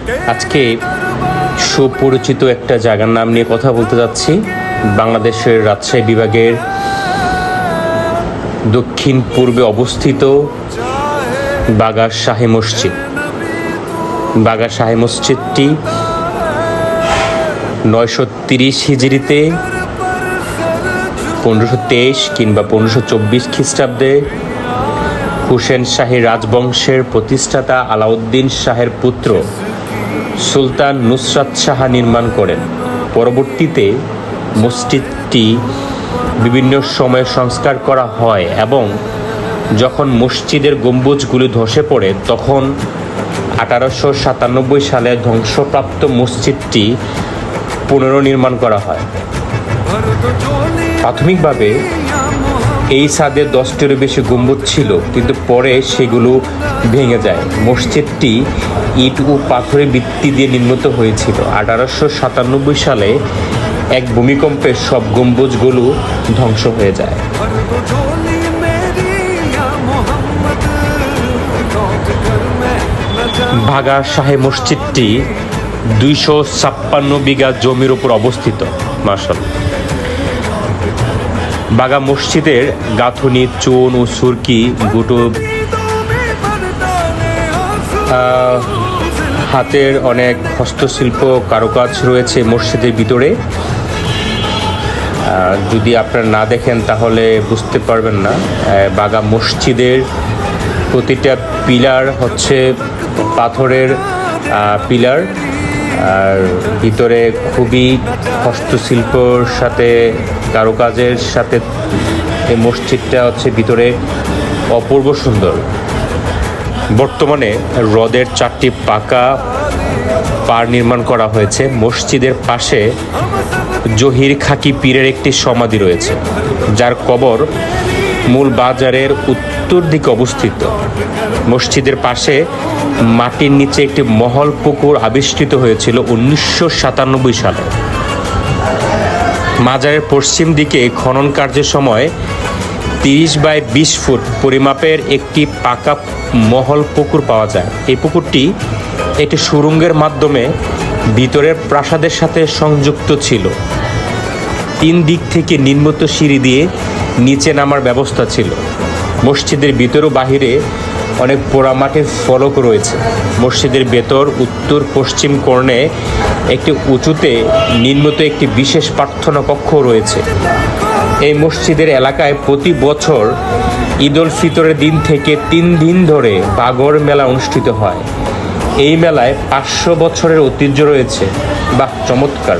আজকে সুপরিচিত একটা জায়গার নাম নিয়ে কথা বলতে যাচ্ছি। বাংলাদেশের রাজশাহী বিভাগের দক্ষিণ পূর্বে অবস্থিত বাগা শাহী মসজিদ। বাগা শাহী মসজিদটি 930 হিজরিতে 1523 কিংবা 1524 খ্রিস্টাব্দে হুসেন শাহী রাজবংশের প্রতিষ্ঠাতা আলাউদ্দিন শাহের পুত্র সুলতান নুসরাত শাহ নির্মাণ করেন। পরবর্তীতে মসজিদটি বিভিন্ন সময়ে সংস্কার করা হয় এবং যখন মসজিদের গম্বুজগুলি ধসে পড়ে তখন 1897 সালে ধ্বংসপ্রাপ্ত মসজিদটি পুনর্নির্মাণ করা হয়। প্রাথমিকভাবে এই ছাদে 10টিরও বেশি গম্বুজ ছিল, কিন্তু পরে সেগুলো ভেঙে যায়। মসজিদটি ইট ও পাথরের ভিত্তি দিয়ে নির্মিত হয়েছিল। 1897 সালে এক ভূমিকম্পে সব গম্বুজগুলো ধ্বংস হয়ে যায়। বাগা শাহী মসজিদটি 256 বিঘা জমির উপর অবস্থিত। মাশাআল্লাহ। বাগা মসজিদের গাঁথুনি, চুন ও সুরকি, গুটো, হাতের অনেক হস্তশিল্প কারুকাজ রয়েছে মসজিদের ভিতরে। যদি আপনারা না দেখেন তাহলে বুঝতে পারবেন না। বাগা মসজিদের প্রতিটা পিলার হচ্ছে পাথরের পিলার, আর ভিতরে খুবই হস্তশিল্পর সাথে কারুকাজের সাথে এই মসজিদটা হচ্ছে ভিতরে অপূর্ব সুন্দর। বর্তমানে হ্রদের 4টি পাকা পাড় নির্মাণ করা হয়েছে। মসজিদের পাশে জহির খাকি পীরের একটি সমাধি রয়েছে, যার কবর মূল বাজারের উত্তর দিকে অবস্থিত। মসজিদের পাশে মাটির নিচে একটি মহল পুকুর আবিষ্কৃত হয়েছিল 1997 সালে। মাজারের পশ্চিম দিকে খনন কার্যের সময় 30 বাই 20 ফুট পরিমাপের একটি পাকা মহল পুকুর পাওয়া যায়। এই পুকুরটি একটি সুড়ঙ্গের মাধ্যমে ভিতরের প্রাসাদের সাথে সংযুক্ত ছিল। 3 দিক থেকে নির্মিত সিঁড়ি দিয়ে নিচে নামার ব্যবস্থা ছিল। মসজিদের ভিতর ও বাহিরে অনেক পোড়ামাটির ফলক রয়েছে। মসজিদের ভেতর উত্তর পশ্চিম কোণে একটি উঁচুতে নির্মিত একটি বিশেষ প্রার্থনা কক্ষ রয়েছে। এই মসজিদের এলাকায় প্রতি বছর ঈদ উল ফিতরের দিন থেকে 3 দিন ধরে বাগর মেলা অনুষ্ঠিত হয়। এই মেলায় 500 বছরের ঐতিহ্য রয়েছে। বাহ, চমৎকার।